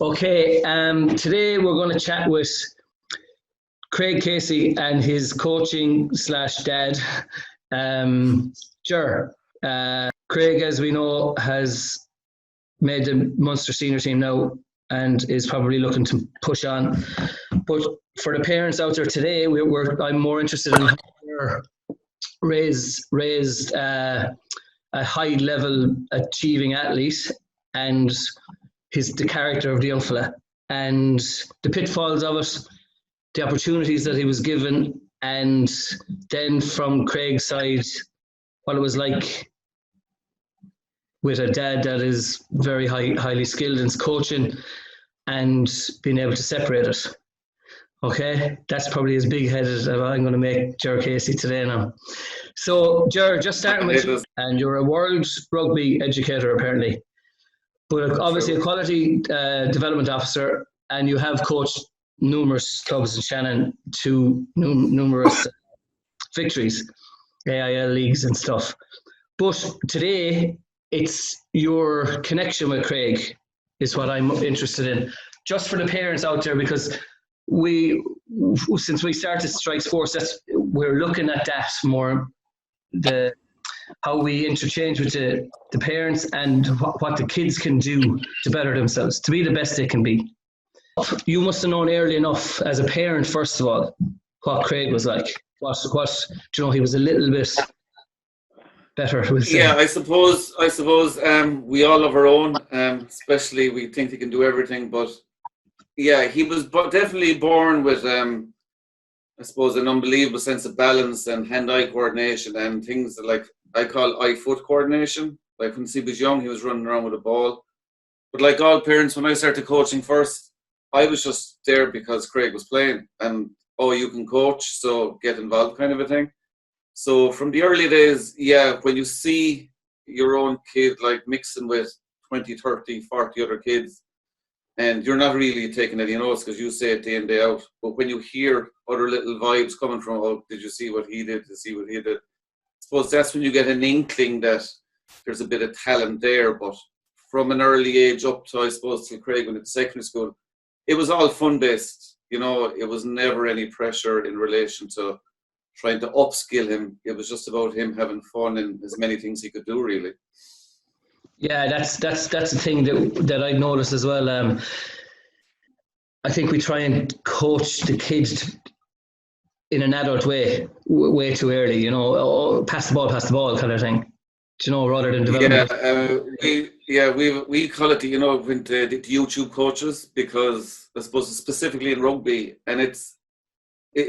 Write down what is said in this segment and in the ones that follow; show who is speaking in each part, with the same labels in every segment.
Speaker 1: Okay, today we're going to chat with Craig Casey and his coaching slash dad, Ger. Craig, as we know, has made the Munster senior team now and is probably looking to push on. But for the parents out there today, I'm more interested in how they're raised a high level achieving athlete and the character of the young fella and the pitfalls of it, the opportunities that he was given, and then from Craig's side, what it was like with a dad that is very highly skilled in his coaching and being able to separate it. Okay, that's probably as big-headed as I'm going to make Ger Casey today now. So, Ger, just starting with you, and you're a world rugby educator apparently, but obviously a quality development officer, and you have coached numerous clubs in Shannon to numerous victories, AIL leagues and stuff. But today, it's your connection with Craig is what I'm interested in, just for the parents out there, because since we started Strike Sports, we're looking at that more, how we interchange with the parents and what the kids can do to better themselves, to be the best they can be. You must have known early enough as a parent, first of all, what Craig was like. What he was a little bit better.
Speaker 2: Yeah, I suppose we all have our own, especially we think he can do everything, but yeah, he was definitely born with, I suppose, an unbelievable sense of balance and hand-eye coordination and things that, like, I call eye-foot coordination. Like, when he was young, he was running around with a ball. But like all parents, when I started coaching first, I was just there because Craig was playing. And, you can coach, so get involved kind of a thing. So from the early days, yeah, when you see your own kid, like, mixing with 20, 30, 40 other kids, and you're not really taking any notes because you say it day in, day out. But when you hear other little vibes coming from, did you see what he did? Did you see what he did? I suppose that's when you get an inkling that there's a bit of talent there. But from an early age up to, I suppose, till Craig went into secondary school, it was all fun-based. It was never any pressure in relation to trying to upskill him. It was just about him having fun and as many things he could do, really.
Speaker 1: Yeah, that's the thing that I noticed as well. I think we try and coach the kids in an adult way too early. Pass the ball kind of thing. Rather than development.
Speaker 2: We call it the YouTube coaches, because I suppose specifically in rugby, and it's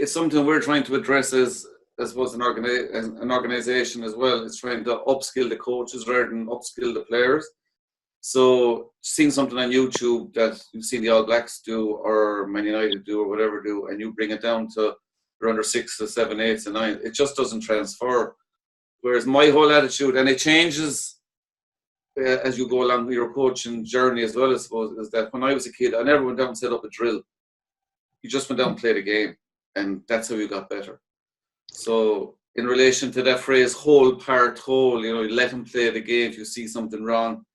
Speaker 2: something we're trying to address as I suppose an organization as well. It's trying to upskill the coaches rather than upskill the players. So seeing something on YouTube that you've seen the All Blacks do or Man United do or whatever do, and you bring it down to your under 6s, 7, 8s and 9, it just doesn't transfer. Whereas my whole attitude, and it changes as you go along with your coaching journey as well, I suppose, is that when I was a kid, I never went down and set up a drill. You just went down and played a game, and that's how you got better. So in relation to that phrase, whole part whole, you let them play the game. If you see something wrong,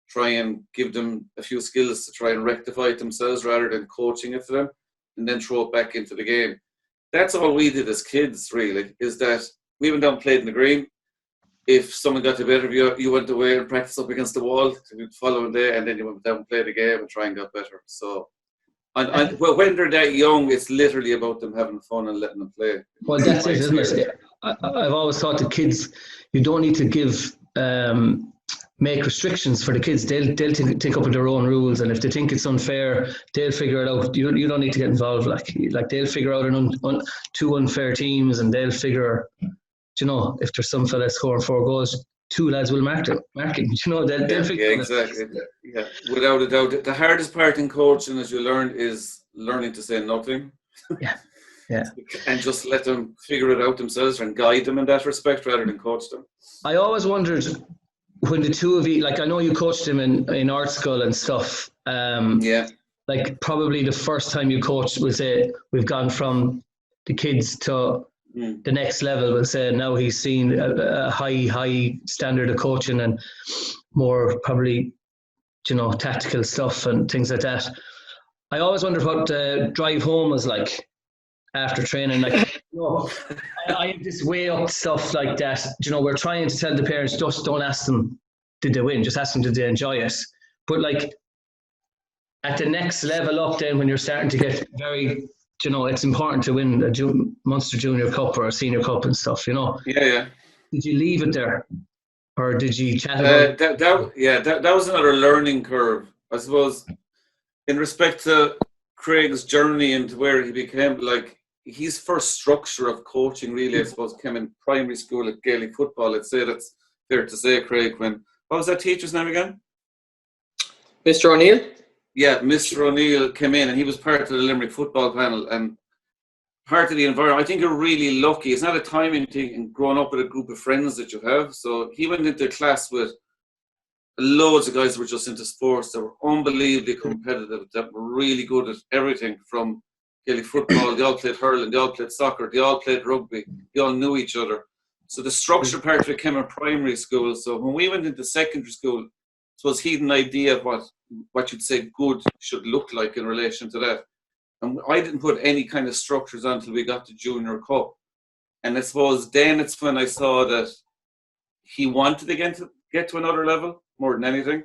Speaker 2: try and give them a few skills to try and rectify it themselves rather than coaching it to them, and then throw it back into the game. That's all we did as kids, really, is that we went down and played in the green. If someone got the better of you, you went away and practiced up against the wall the following day, and then you went down and played the game and try and get better. So when they're that young, it's literally about them having fun and letting them play.
Speaker 1: Well, that's it, isn't it? I've always thought the kids, you don't need to make restrictions for the kids. They'll take up their own rules, and if they think it's unfair, they'll figure it out. You don't need to get involved. Like they'll figure out two unfair teams, and they'll figure, if there's some fella scoring 4 goals, 2 lads will mark him. They'll figure
Speaker 2: it out. Exactly. Yeah, without a doubt. The hardest part in coaching, as you learn, is learning to say nothing.
Speaker 1: Yeah.
Speaker 2: And just let them figure it out themselves and guide them in that respect rather than coach them.
Speaker 1: I always wondered, when the two of you, like, I know you coached him in art school and stuff. Like, probably the first time you coached, we'll say, we've gone from the kids to the next level. We'll say now he's seen a high standard of coaching and more probably tactical stuff and things like that. I always wondered what the drive home was like after training. Like, I have this way up stuff like that. We're trying to tell the parents, just don't ask them did they win, just ask them did they enjoy it. But like at the next level up, then when you're starting to get very, it's important to win a Munster Junior Cup or a Senior Cup and stuff.
Speaker 2: Yeah.
Speaker 1: Did you leave it there, or did you chat about?
Speaker 2: That was another learning curve, I suppose. In respect to Craig's journey into where he became, like, his first structure of coaching really, I suppose, came in primary school at Gaelic football. I'd say that's fair to say, Craig. What was that teacher's name again?
Speaker 3: Mr. O'Neill?
Speaker 2: Yeah, Mr. O'Neill came in and he was part of the Limerick football panel and part of the environment. I think you're really lucky. It's not a timing thing in growing up with a group of friends that you have. So he went into class with loads of guys that were just into sports that were unbelievably competitive, that were really good at everything from Gaelic football. They all played hurling, they all played soccer, they all played rugby, they all knew each other. So the structure part of it came in primary school. So when we went into secondary school, I suppose he had an idea of what you'd say good should look like in relation to that. And I didn't put any kind of structures on until we got to Junior Cup. And I suppose then it's when I saw that he wanted to get to another level more than anything.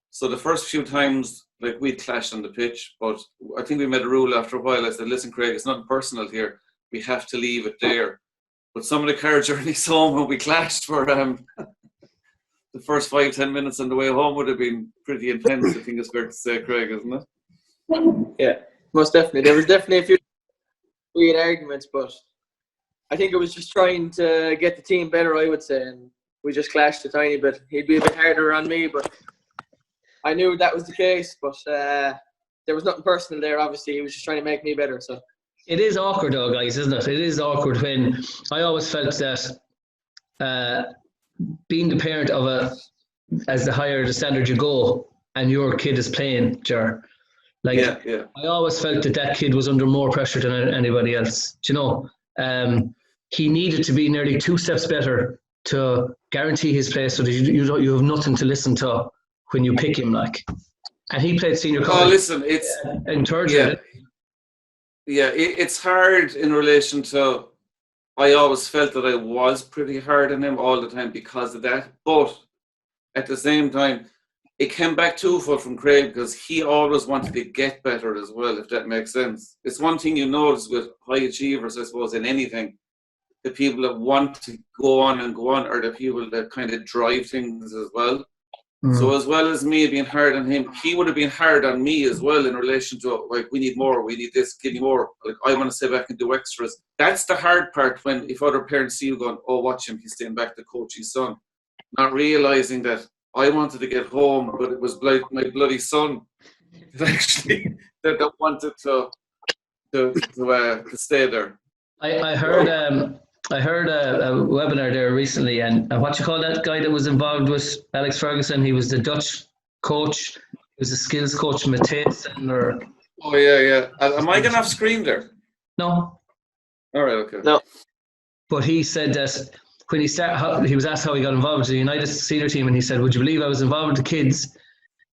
Speaker 2: So the first few times, like, we clashed on the pitch, but I think we made a rule after a while. I said, listen, Craig, it's nothing personal here. We have to leave it there. But some of the car journeys home when we clashed were the first 5-10 minutes on the way home would have been pretty intense, I think it's fair to say, Craig, isn't it?
Speaker 3: Yeah, most definitely. There was definitely a few weird arguments, but I think it was just trying to get the team better, I would say, and we just clashed a tiny bit. He'd be a bit harder on me, but I knew that was the case, but there was nothing personal there, obviously. He was just trying to make me better. So
Speaker 1: It is awkward though, guys, isn't it? It is awkward when I always felt that being the parent of as the higher the standard you go and your kid is playing, I always felt that kid was under more pressure than anybody else. He needed to be nearly 2 steps better to guarantee his place so that you have nothing to listen to when you pick him, like. And he played senior college.
Speaker 2: Oh, listen, it's
Speaker 1: in third year.
Speaker 2: It's hard in relation to. I always felt that I was pretty hard on him all the time because of that. But at the same time, it came back twofold from Craig because he always wanted to get better as well, if that makes sense. It's one thing you notice with high achievers, I suppose, in anything. The people that want to go on are the people that kind of drive things as well. So as well as me being hard on him, he would have been hard on me as well in relation to, like, we need more, we need this, give me more. Like, I want to stay back and do extras. That's the hard part if other parents see you going, oh, watch him, he's staying back to coach his son. Not realising that I wanted to get home, but it was like my bloody son that actually that wanted to stay there.
Speaker 1: I heard a webinar there recently, and what you call that guy that was involved with Alex Ferguson? He was the Dutch coach. He was a skills coach, Matthijssen, or.
Speaker 2: Oh yeah. Am I going off screen there?
Speaker 1: No.
Speaker 2: All right. Okay.
Speaker 3: No.
Speaker 1: But he said that when he was asked how he got involved with the United senior team, and he said, "Would you believe I was involved with the kids?"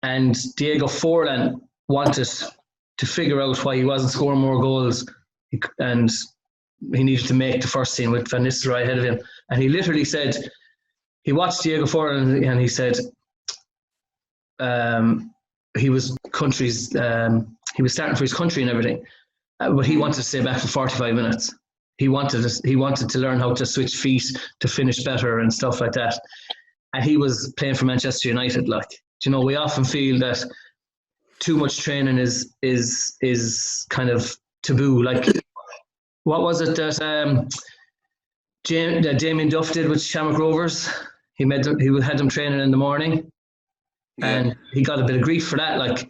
Speaker 1: And Diego Forlan wanted to figure out why he wasn't scoring more goals, and he needed to make the first team with Van Nistelrooy ahead of him. And he literally said, he watched Diego Forlan and he said he was starting for his country and everything, but he wanted to stay back for 45 minutes. He wanted to learn how to switch feet to finish better and stuff like that. And he was playing for Manchester United. Like, we often feel that too much training is kind of taboo. Like, what was it that Damien Duff did with Shamrock Rovers? He had them training in the morning, and he got a bit of grief for that. Like,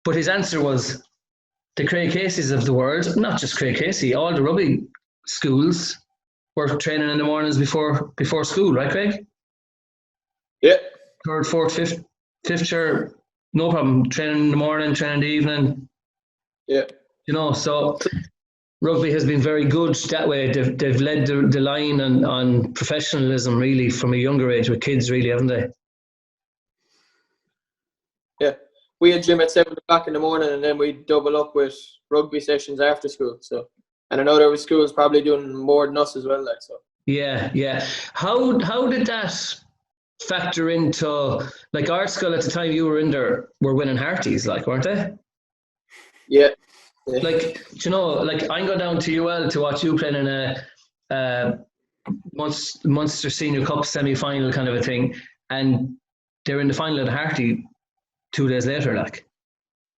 Speaker 1: but his answer was the Craig Caseys of the world, not just Craig Casey. All the rugby schools were training in the mornings before school, right, Craig?
Speaker 3: Yeah.
Speaker 1: Third, fourth, fifth year, no problem. Training in the morning, training in the evening.
Speaker 3: Yeah.
Speaker 1: So. Rugby has been very good that way. They've led the line on professionalism really from a younger age with kids, really, haven't they?
Speaker 3: Yeah, we had gym at 7 o'clock in the morning, and then we double up with rugby sessions after school. So, and I know there were schools probably doing more than us as well. Like so.
Speaker 1: Yeah. How did that factor into, like, our school at the time you were in there were winning Hearties, like, weren't they?
Speaker 3: Yeah.
Speaker 1: Like, do you know, like, I go down to UL to watch you playing in a Munster Senior Cup semi-final kind of a thing, and they're in the final of the Hearty 2 days later. Like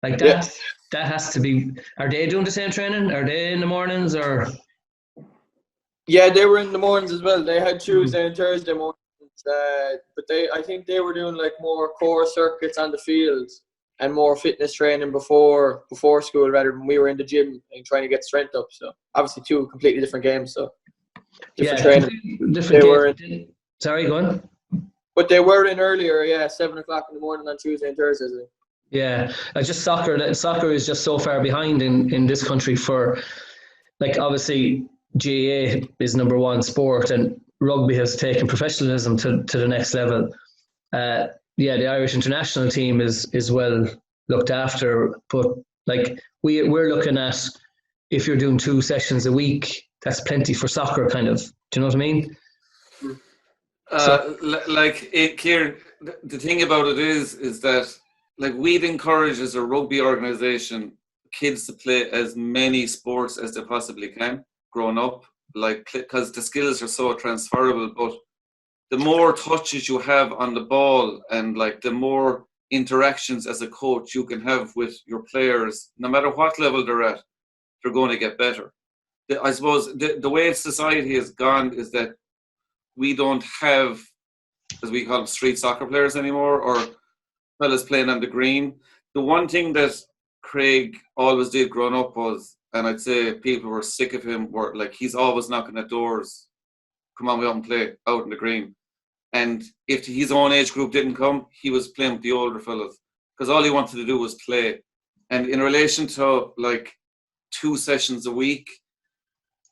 Speaker 1: that has to be. Are they doing the same training? Are they in the mornings or?
Speaker 3: Yeah, they were in the mornings as well. They had Tuesday and Thursday mornings, but I think they were doing like more core circuits on the field and more fitness training before school, rather than we were in the gym and trying to get strength up. So obviously 2 completely different games. So different training.
Speaker 1: Different games. Sorry, go on.
Speaker 3: But they were in earlier, 7 o'clock in the morning on Tuesday and Thursdays.
Speaker 1: Yeah, just soccer is just so far behind in this country for, like, obviously GAA is number one sport and rugby has taken professionalism to the next level. The Irish international team is well looked after, but like we're looking at, if you're doing 2 sessions a week, that's plenty for soccer, kind of. Do you know what I mean?
Speaker 2: Kieran, the thing about it is that, like, we'd encourage as a rugby organisation kids to play as many sports as they possibly can growing up, like, because the skills are so transferable. But the more touches you have on the ball and, like, the more interactions as a coach you can have with your players, no matter what level they're at, they're going to get better. I suppose the way society has gone is that we don't have, as we call them, street soccer players anymore, or fellas playing on the green. The one thing that Craig always did growing up was, and I'd say people were sick of him, were like, he's always knocking at doors. Come on, we out and play out in the green. And if his own age group didn't come, he was playing with the older fellas, because all he wanted to do was play. And in relation to, like, 2 sessions a week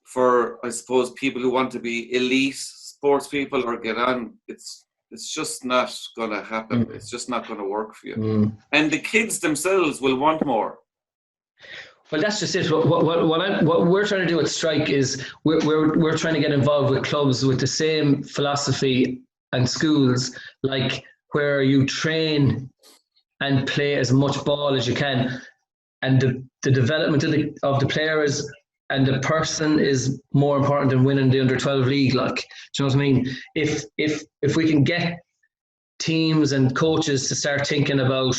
Speaker 2: for, I suppose, people who want to be elite sports people or get on, it's just not going to happen. It's just not going to work for you. And the kids themselves will want more.
Speaker 1: Well, that's just it. What we're trying to do at Strike is we're trying to get involved with clubs with the same philosophy and schools, like, where you train and play as much ball as you can, and the development of the players and the person is more important than winning the under-12 league. Like, do you know what I mean? If we can get teams and coaches to start thinking about,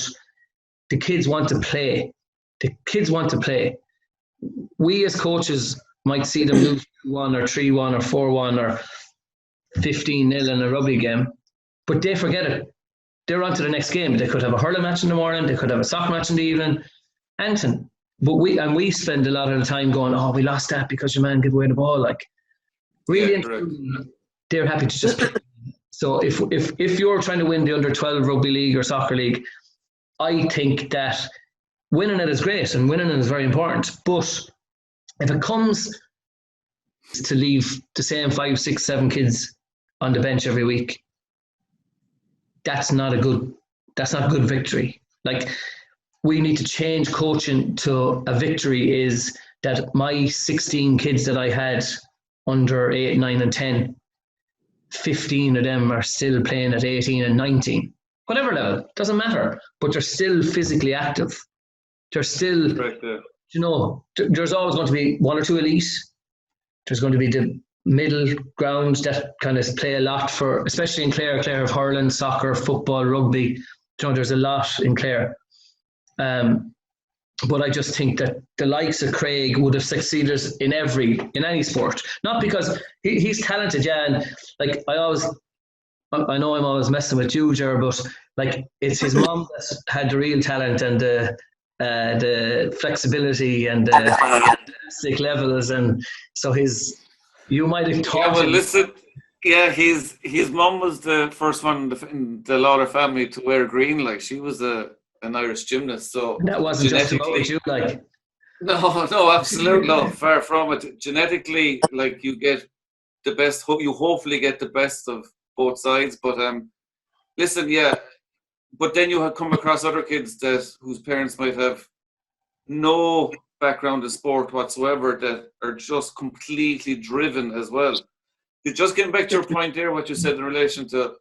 Speaker 1: the kids want to play. The kids want to play. We as coaches might see them lose 2-1 or 3-1 or 4-1 or 15-0 in a rugby game, but they forget it. They're on to the next game. They could have a hurling match in the morning. They could have a soccer match in the evening. Anything. But we spend a lot of the time going, oh, we lost that because your man gave away the ball. Like, really, they're happy to just play. So if you're trying to win the under-12 rugby league or soccer league, I think that winning it is great and winning it is very important. But if it comes to leave the same 5, 6, 7 kids on the bench every week, that's not a good victory. Like, we need to change coaching to a victory is that my 16 kids that I had under 8, 9 and 10, 15 of them are still playing at 18 and 19. Whatever level, doesn't matter. But they're still physically active. They're still, you know, there's always going to be 1 or 2 elite. There's going to be the middle ground that kind of play a lot for, especially in Clare of hurling, soccer, football, rugby. You know, there's a lot in Clare. But I just think that the likes of Craig would have succeeded in any sport. Not because he's talented, and like I know I'm always messing with you, Ger, but like it's his mum that had the real talent and the flexibility and the sick levels, and so you might have taught him.
Speaker 2: Well, listen, his mum was the first one in the Lauder family to wear green. Like, she was an Irish gymnast, so
Speaker 1: that wasn't just about you, like.
Speaker 2: No, absolutely no, far from it. Genetically, like, you get the best. You hopefully get the best of both sides. But listen, but then you have come across other kids whose parents might have no background in sport whatsoever, that are just completely driven as well. Just getting back to your point there, what you said in relation to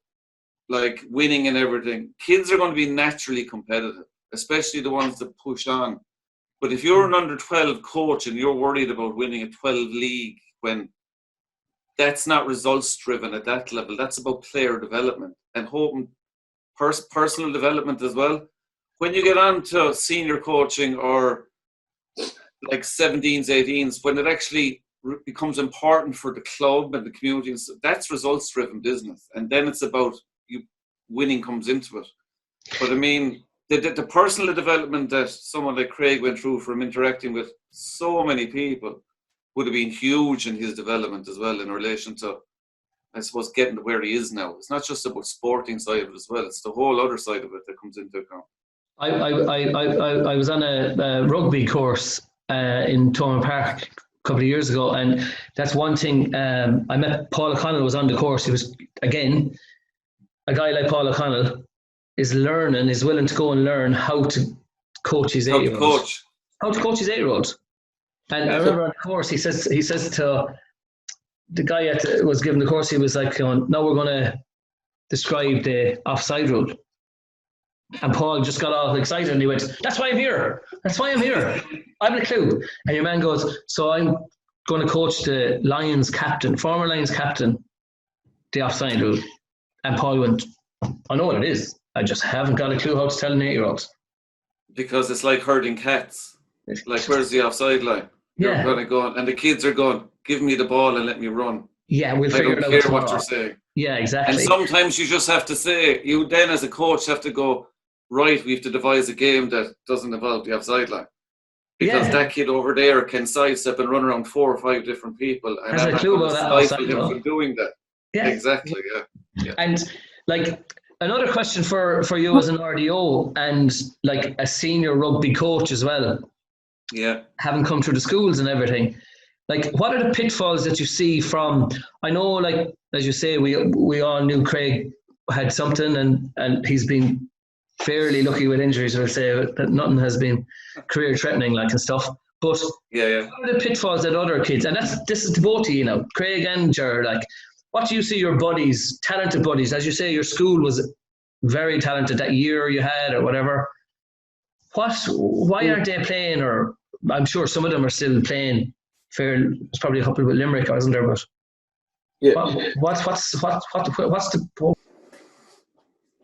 Speaker 2: like winning and everything, kids are going to be naturally competitive, especially the ones that push on. But if you're an under 12 coach and you're worried about winning a 12 league, when that's not results driven at that level, that's about player development and hoping personal development as well. When you get on to senior coaching or like 17s, 18s, when it actually becomes important for the club and the community, and so that's results driven business. And then it's about you winning comes into it. But I mean, the personal development that someone like Craig went through from interacting with so many people would have been huge in his development as well, in relation to, I suppose, getting to where he is now. It's not just about sporting side of it as well, it's the whole other side of it that comes into account.
Speaker 1: I was on a rugby course in Thomond Park a couple of years ago, and that's one thing. I met Paul O'Connell was on the course. He was, again, a guy like Paul O'Connell is willing to go and learn how to coach his 8-year-olds. How to coach his 8-year-olds. And I remember on the course, he says to the guy that was giving the course, he was like, now we're going to describe the offside rule. And Paul just got all excited and he went, that's why I'm here. That's why I'm here. I have a clue. And your man goes, so I'm going to coach the Lions captain, former Lions captain, the offside rule. And Paul went, I know what it is. I just haven't got a clue how to tell an 8-year-old.
Speaker 2: Because it's like herding cats. Like, where's the offside line? You're kind of going, and the kids are going, give me the ball and let me run.
Speaker 1: Yeah, we'll figure it out.
Speaker 2: I don't care what you're saying.
Speaker 1: Yeah, exactly.
Speaker 2: And sometimes you just have to say, you then as a coach have to go, right, we have to devise a game that doesn't involve the offside line. Because that kid over there can sidestep and run around 4 or 5 different people. And
Speaker 1: has a clue about that
Speaker 2: stifle him from doing that. Yeah. Exactly, yeah.
Speaker 1: And like, another question for you as an RDO and like a senior rugby coach as well.
Speaker 2: Yeah.
Speaker 1: Having come through the schools and everything. Like, what are the pitfalls that you see from, I know, like, as you say, we all knew Craig had something and he's been fairly lucky with injuries, I'll say, that nothing has been career threatening, like, and stuff. But what are the pitfalls that other kids, and this is to both of you, Craig and Ger, like, what do you see your buddies, talented buddies, as you say, your school was very talented that year you had or whatever. Why aren't they playing? Or I'm sure some of them are still playing. There's probably a couple with Limerick, isn't there? But what's the?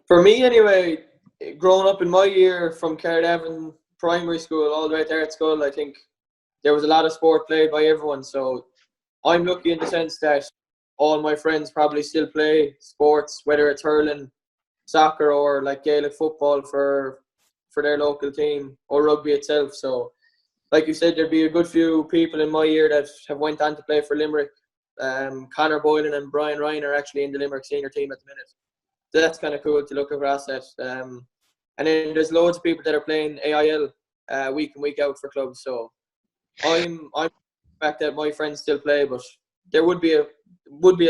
Speaker 3: For me, anyway, growing up in my year from Cardiff primary school all the way to art school, I think there was a lot of sport played by everyone. So I'm lucky in the sense that all my friends probably still play sports, whether it's hurling, soccer, or like Gaelic football for their local team, or rugby itself. So, like you said, there'd be a good few people in my year that have went on to play for Limerick. Conor Boylan and Brian Ryan are actually in the Limerick senior team at the minute. So that's kind of cool to look across that. And then there's loads of people that are playing AIL week in, week out for clubs. So I'm the fact that my friends still play, but there would be a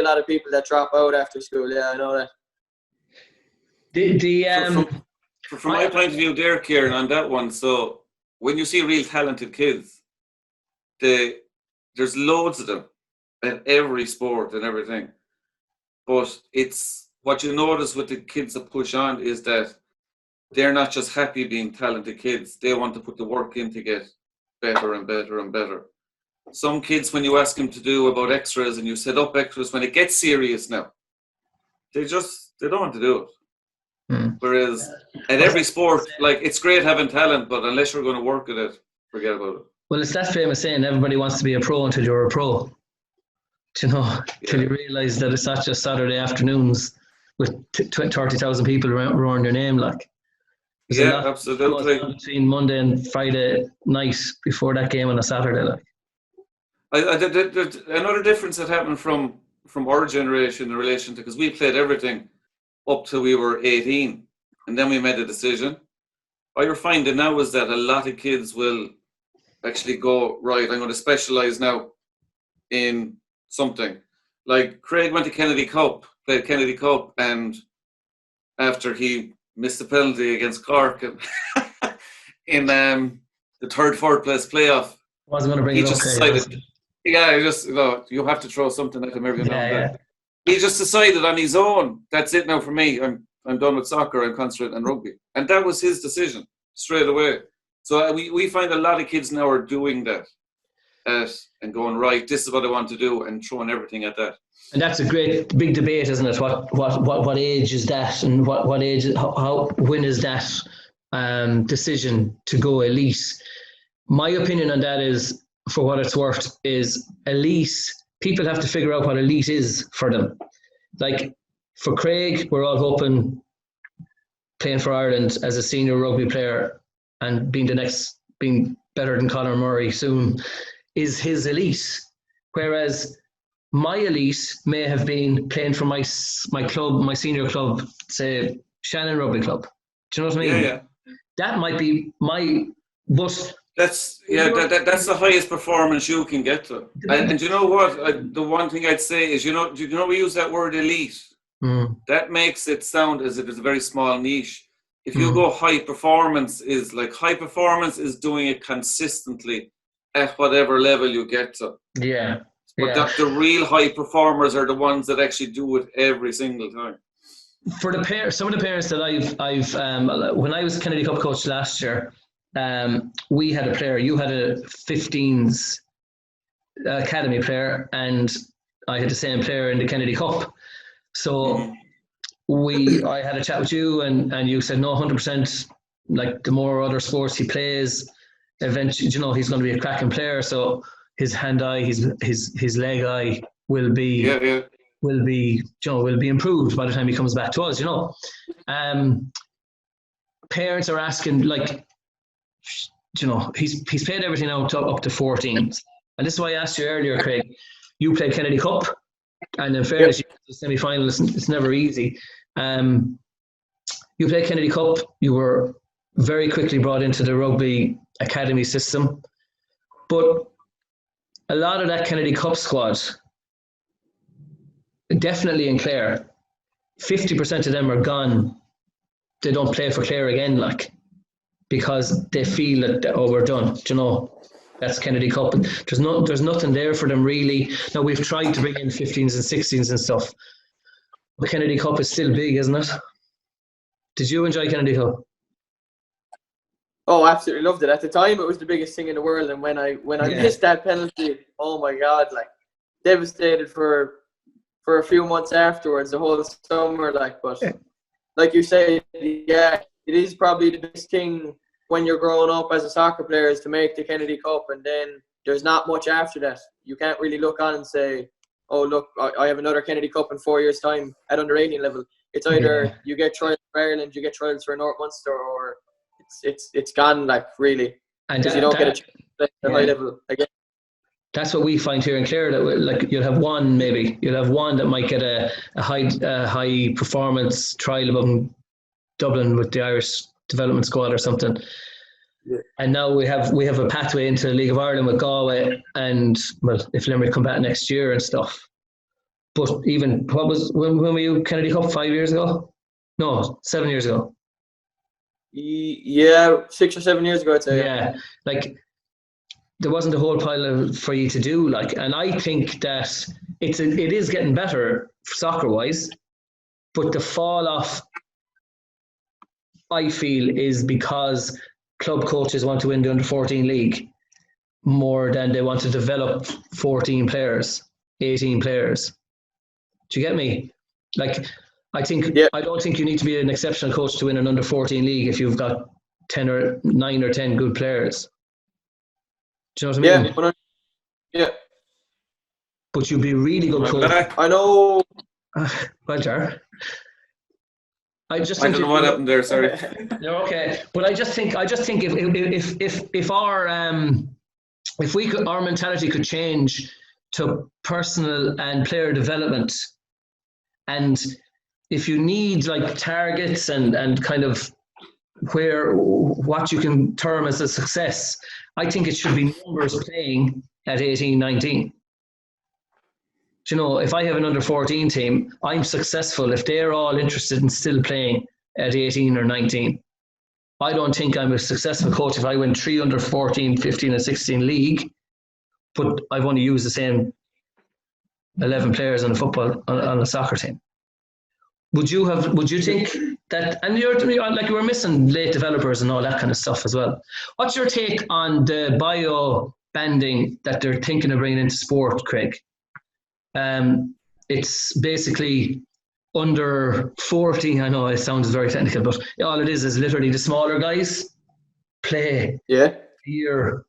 Speaker 3: lot of people that drop out after school. Yeah, I know that.
Speaker 2: From my point of view there, Kieran, on that one, so when you see real talented kids, there's loads of them in every sport and everything. But it's what you notice with the kids that push on is that they're not just happy being talented kids. They want to put the work in to get better and better and better. Some kids, when you ask them to do about extras and you set up extras, when it gets serious now, they don't want to do it. Whereas at every sport, like, it's great having talent, but unless you're going to work at it, forget about it.
Speaker 1: Well, it's that famous saying, everybody wants to be a pro until you're a pro. Till you realise that it's not just Saturday afternoons with 30,000 people roaring your name, like. There's a lot
Speaker 2: absolutely.
Speaker 1: Between Monday and Friday night before that game on a Saturday, like.
Speaker 2: Another difference that happened from our generation in relation to, because we played everything up till we were 18, and then we made a decision. What you're finding now is that a lot of kids will actually go, right, I'm going to specialise now in something. Like Craig went to Kennedy Cup, played Kennedy Cup, and after he missed the penalty against Cork in the fourth place playoff.
Speaker 1: Wasn't going to bring
Speaker 2: He
Speaker 1: it
Speaker 2: just
Speaker 1: up.
Speaker 2: decided, you have to throw something at him every now and then.
Speaker 1: Yeah.
Speaker 2: He just decided on his own, that's it now for me. I'm done with soccer. I'm concentrating on rugby. And that was his decision straight away. So we find a lot of kids now are doing that and going, right, this is what I want to do, and throwing everything at that.
Speaker 1: And that's a great big debate, isn't it? What age is that, and what age? When is that decision to go elite? My opinion on that is, for what it's worth, is elite. People have to figure out what elite is for them. Like for Craig, we're all hoping playing for Ireland as a senior rugby player and being better than Conor Murray soon is his elite. Whereas my elite may have been playing for my club, my senior club, say Shannon Rugby Club. Do you know what I mean?
Speaker 2: Yeah.
Speaker 1: That might be my. But
Speaker 2: that's the highest performance you can get to. And you know what? The one thing I'd say is, we use that word elite. That makes it sound as if it's a very small niche. If you go high performance is doing it consistently at whatever level you get to.
Speaker 1: Yeah.
Speaker 2: But the real high performers are the ones that actually do it every single time.
Speaker 1: For some of the parents that I've when I was Kennedy Cup coach last year, we had a player. You had a 15s academy player, and I had the same player in the Kennedy Cup. So I had a chat with you, and you said no, 100%. Like the more other sports he plays, eventually, he's going to be a cracking player. So his hand eye, his leg eye will be will be improved by the time he comes back to us. Parents are asking, like, he's played everything out up to 14s, and this is why I asked you earlier, Craig. You played Kennedy Cup, and in fairness, you were the semi-finalist. It's never easy. You played Kennedy Cup. You were very quickly brought into the rugby academy system, but a lot of that Kennedy Cup squad, definitely in Clare, 50% of them are gone. They don't play for Clare again, because they feel that, we're done. That's Kennedy Cup. There's nothing there for them really. Now we've tried to bring in 15s and 16s and stuff, but Kennedy Cup is still big, isn't it? Did you enjoy Kennedy Cup?
Speaker 3: Oh, absolutely loved it. At the time, it was the biggest thing in the world, and when I missed that penalty, oh my God, devastated for a few months afterwards, the whole summer, but like you say, it is probably the biggest thing when you're growing up as a soccer player is to make the Kennedy Cup, and then there's not much after that. You can't really look on and say, oh, look, I have another Kennedy Cup in 4 years' time at under 18 level. It's either you get trials for Ireland, you get trials for North Munster, or it's gone, really. Because you don't get a chance to play at high level again.
Speaker 1: That's what we find here in Clare, that you'll have one that might get a high performance trial above in Dublin with the Irish development squad or something. Yeah. And now we have a pathway into the League of Ireland with Galway, and if Limerick come back next year and stuff. But even when were you Kennedy Cup 5 years ago? No, 7 years ago.
Speaker 3: Yeah, 6 or 7 years ago, I'd say.
Speaker 1: Yeah, there wasn't a whole pile for you to do, and I think that it is getting better soccer wise, but the fall off, I feel, is because club coaches want to win the under-14 league more than they want to develop 14 players, 18 players. Do you get me? I don't think you need to be an exceptional coach to win an under-14 league if you've got 9 or 10 good players. Do you know what I mean?
Speaker 3: Yeah.
Speaker 1: But you'd be a really good coach.
Speaker 3: I know.
Speaker 1: Well, Jar. I
Speaker 2: don't know what happened there. Sorry.
Speaker 1: You're okay, but I just think if our mentality could change to personal and player development, and if you need targets and kind of what you can term as a success, I think it should be numbers playing at 18, 19. If I have an under-14 team, I'm successful if they're all interested in still playing at 18 or 19. I don't think I'm a successful coach if I win 3 under 14, 15 and 16 league, but I've only used the same 11 players on a soccer team. Would you think that, and you're like, we're missing late developers and all that kind of stuff as well. What's your take on the bio banding that they're thinking of bringing into sport, Craig? It's basically under 40. I know it sounds very technical, but all it is literally the smaller guys play a year.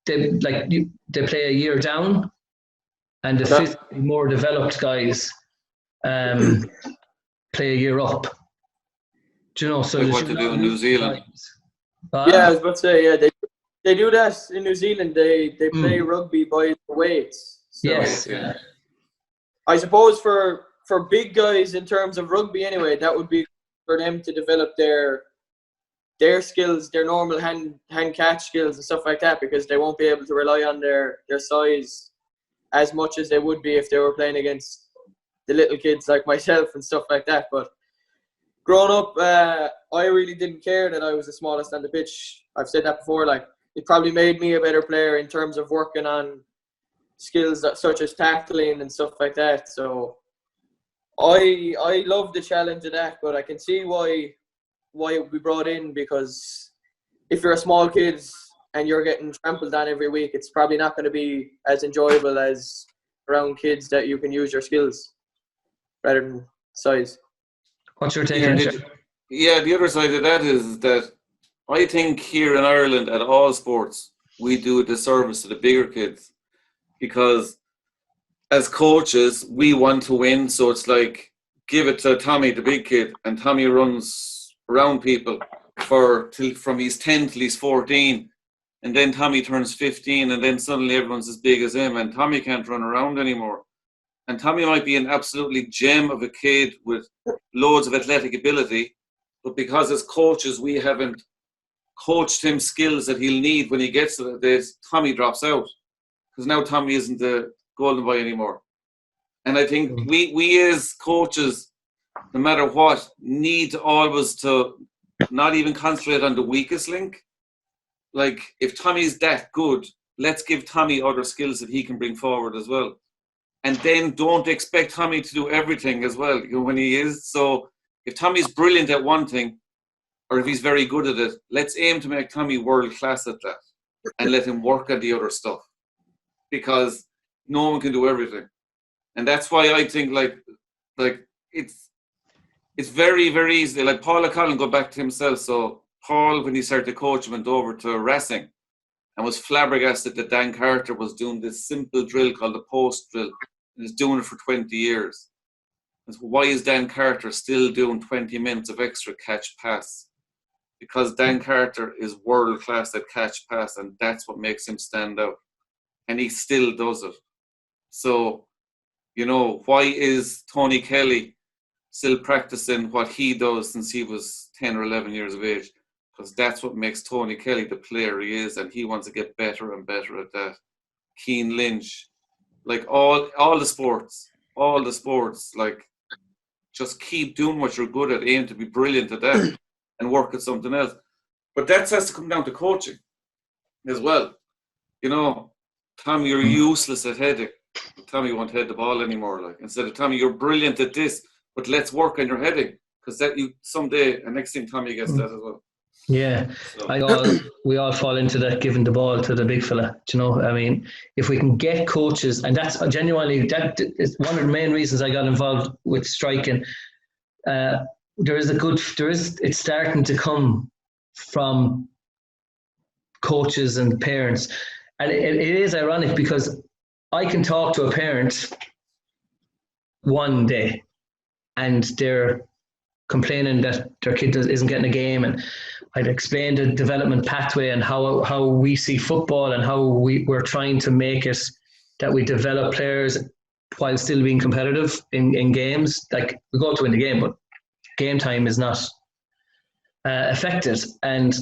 Speaker 1: They play a year down, and the physically more developed guys play a year up. Do you know? So
Speaker 2: like what they do in New Zealand.
Speaker 3: I was about to say, they do that in New Zealand. They play rugby by the weights. So,
Speaker 1: yes.
Speaker 3: I suppose for big guys in terms of rugby anyway, that would be for them to develop their skills, their normal hand catch skills and stuff like that, because they won't be able to rely on their size as much as they would be if they were playing against the little kids like myself and stuff like that. But growing up, I really didn't care that I was the smallest on the pitch. I've said that before. Like, it probably made me a better player in terms of working on skills such as tackling and stuff like that. So I love the challenge of that, but I can see why it would be brought in, because if you're a small kid and you're getting trampled on every week, it's probably not going to be as enjoyable as around kids that you can use your skills rather than size.
Speaker 1: What's your take on it?
Speaker 2: Yeah, the other side of that is that I think here in Ireland at all sports, we do a disservice to the bigger kids, because as coaches, we want to win. So it's like, give it to Tommy, the big kid, and Tommy runs around people from he's 10 till he's 14. And then Tommy turns 15, and then suddenly everyone's as big as him, and Tommy can't run around anymore. And Tommy might be an absolutely gem of a kid with loads of athletic ability, but because as coaches we haven't coached him skills that he'll need when he gets to this, Tommy drops out, because now Tommy isn't the golden boy anymore. And I think we as coaches, no matter what, need always to not even concentrate on the weakest link. Like, if Tommy's that good, let's give Tommy other skills that he can bring forward as well. And then don't expect Tommy to do everything as well when he is. So if Tommy's brilliant at one thing, or if he's very good at it, let's aim to make Tommy world class at that and let him work at the other stuff, because no one can do everything. And that's why I think like it's very, very easy. Like Paul O'Connell, go back to himself. So Paul, when he started to coach, went over to wrestling and was flabbergasted that Dan Carter was doing this simple drill called the post drill, and is doing it for 20 years. And so why is Dan Carter still doing 20 minutes of extra catch pass? Because Dan Carter is world class at catch pass, and that's what makes him stand out. And he still does it. So, why is Tony Kelly still practicing what he does since he was 10 or 11 years of age? Because that's what makes Tony Kelly the player he is, and he wants to get better and better at that. Keane Lynch, like all the sports, like, just keep doing what you're good at, aim to be brilliant at that, and work at something else. But that has to come down to coaching as well. Tommy, you're useless at heading. Tommy won't head the ball anymore. Like, instead of, Tommy, you're brilliant at this, but let's work on your heading, because that you someday, and next thing Tommy gets that as well.
Speaker 1: Yeah,
Speaker 2: So.
Speaker 1: We all fall into that, giving the ball to the big fella. I mean, if we can get coaches, and that's genuinely, that is one of the main reasons I got involved with striking. It's starting to come from coaches and parents, and it is ironic, because I can talk to a parent one day and they're complaining that their kid isn't getting a game, and I'd explain the development pathway and how we see football, and how we're trying to make it that we develop players while still being competitive in games. Like, we go to win the game, but game time is not affected. And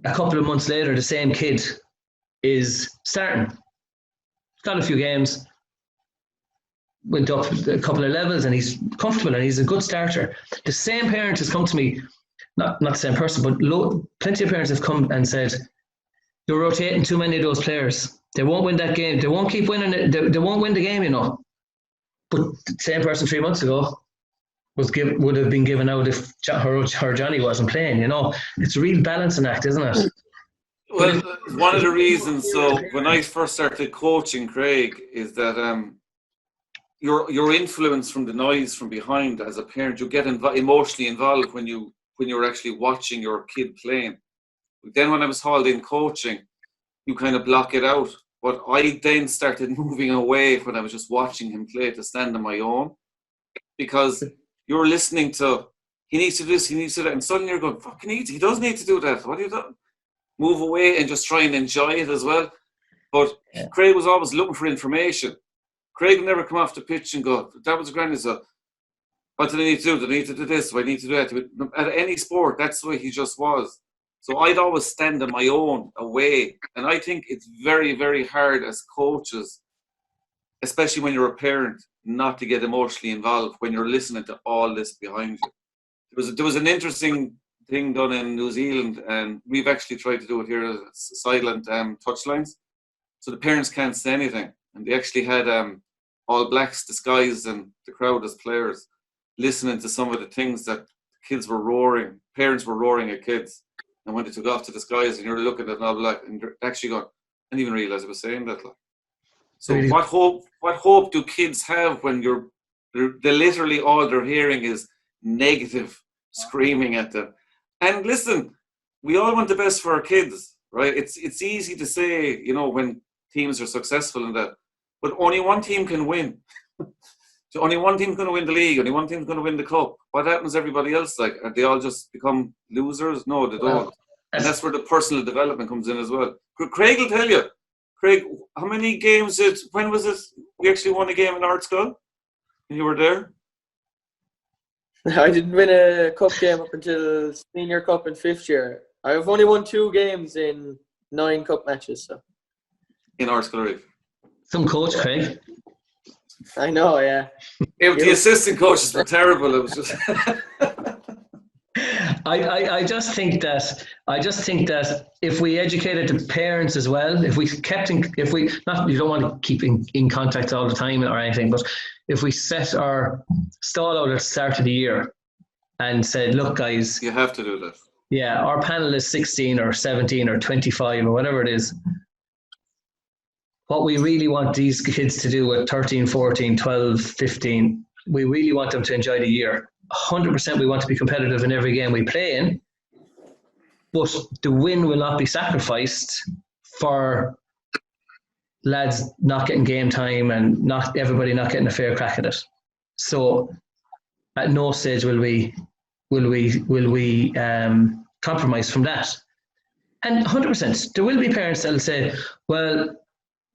Speaker 1: a couple of months later, the same kid is starting. Got a few games, went up a couple of levels and he's comfortable and he's a good starter. The same parent has come to me, not the same person, but plenty of parents have come and said, you're rotating too many of those players. They won't win that game. They won't keep winning it. They won't win the game, you know. But the same person 3 months ago would have been given out if her Johnny wasn't playing, you know. It's a real balancing act, isn't it?
Speaker 2: Well, one of the reasons, so when I first started coaching, Craig, is that your influence from the noise from behind as a parent, you get emotionally involved when you're actually watching your kid playing. But then when I was hauled in coaching, you kind of block it out. But I then started moving away when I was just watching him play to stand on my own, because you're listening to, he needs to do this, he needs to do that, and suddenly you're going, fucking he does need to do that. What are you doing? Move away and just try and enjoy it as well. But Craig was always looking for information. Craig would never come off the pitch and go, that was grand. So, what do they need to do? Do they need to do this? Do I need to do that? At any sport, that's the way he just was. So I'd always stand on my own, away. And I think it's very, very hard as coaches, especially when you're a parent, not to get emotionally involved when you're listening to all this behind you. There was an interesting thing done in New Zealand, and we've actually tried to do it here as silent touchlines. So the parents can't say anything. And they actually had All Blacks disguised in the crowd as players, listening to some of the things that kids were roaring, parents were roaring at kids. And when they took off to disguise, and you're looking at an All Black, and you're actually going, I didn't even realise I was saying that. So
Speaker 1: really?
Speaker 2: what hope do kids have when they literally all they're hearing is negative screaming at them? And listen, we all want the best for our kids, right? It's easy to say, you know, when teams are successful in that, but only one team can win. So only one team's going to win the league. Only one team's going to win the cup. What happens to everybody else? Like, are they all just become losers? No, they don't. And that's where the personal development comes in as well. Craig will tell you. Craig, how many games when was it we actually won a game in art school? You were there?
Speaker 3: I didn't win a cup game up until senior cup in 5th year. I've only won 2 games in 9 cup matches. So.
Speaker 2: In art school, right?
Speaker 1: Some coach, Craig.
Speaker 3: I know, yeah.
Speaker 2: The assistant coaches were terrible. It was just.
Speaker 1: I just think that if we educated the parents as well, if we not, you don't want to keep in contact all the time or anything, but if we set our stall out at the start of the year and said, look guys,
Speaker 2: you have to do that.
Speaker 1: Yeah, our panel is 16 or 17 or 25 or whatever it is. What we really want these kids to do at 13, 14, 12, 15, we really want them to enjoy the year. 100% we want to be competitive in every game we play in, but the win will not be sacrificed for lads not getting game time and not everybody not getting a fair crack at it. So at no stage will we compromise from that. And 100%, there will be parents that will say, well,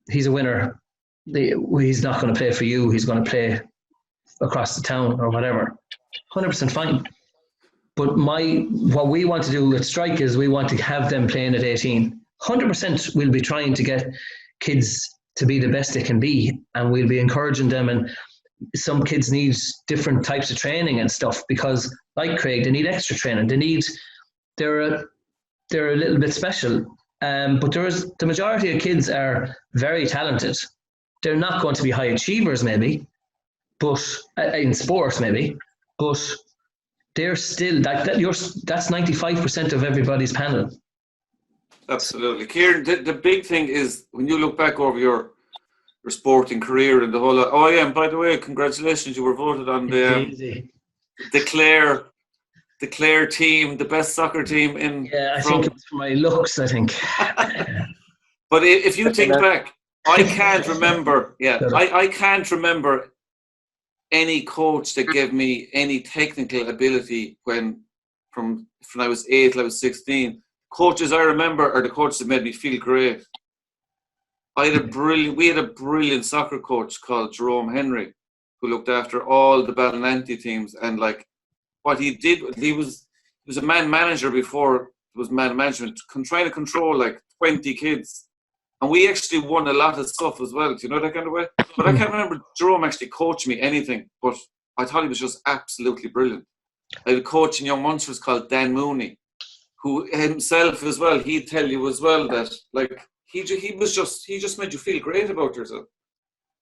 Speaker 1: he's a winner. He's not going to play for you. He's going to play across the town or whatever. 100% fine. But what we want to do at Strike is we want to have them playing at 18. 100% we'll be trying to get kids to be the best they can be, and we'll be encouraging them. And some kids need different types of training and stuff because, like Craig, they need extra training. They're a little bit special. But the majority of kids are very talented. They're not going to be high achievers, maybe, but in sports, maybe. But they're still that's 95% of everybody's panel.
Speaker 2: Absolutely, Kieran. The big thing is when you look back over your sporting career and the whole. Oh yeah, and by the way, congratulations! You were voted on the Clare team, the best soccer team in.
Speaker 1: Yeah, I think it was for my looks. I think.
Speaker 2: But if you think back, I can't remember. Yeah, I can't remember any coach that gave me any technical ability when I was 8 till I was 16. Coaches I remember are the coaches that made me feel great. We had a brilliant soccer coach called Jerome Henry, who looked after all the Ballinanty teams, and like what he did, he was a man manager before it was man management, trying to control like 20 kids And we actually won a lot of stuff as well, do you know, that kind of way? But I can't remember Jerome actually coached me anything, but I thought he was just absolutely brilliant. I had a coach in Young Munsters called Dan Mooney, who himself as well, he'd tell you as well that, like, he just made you feel great about yourself.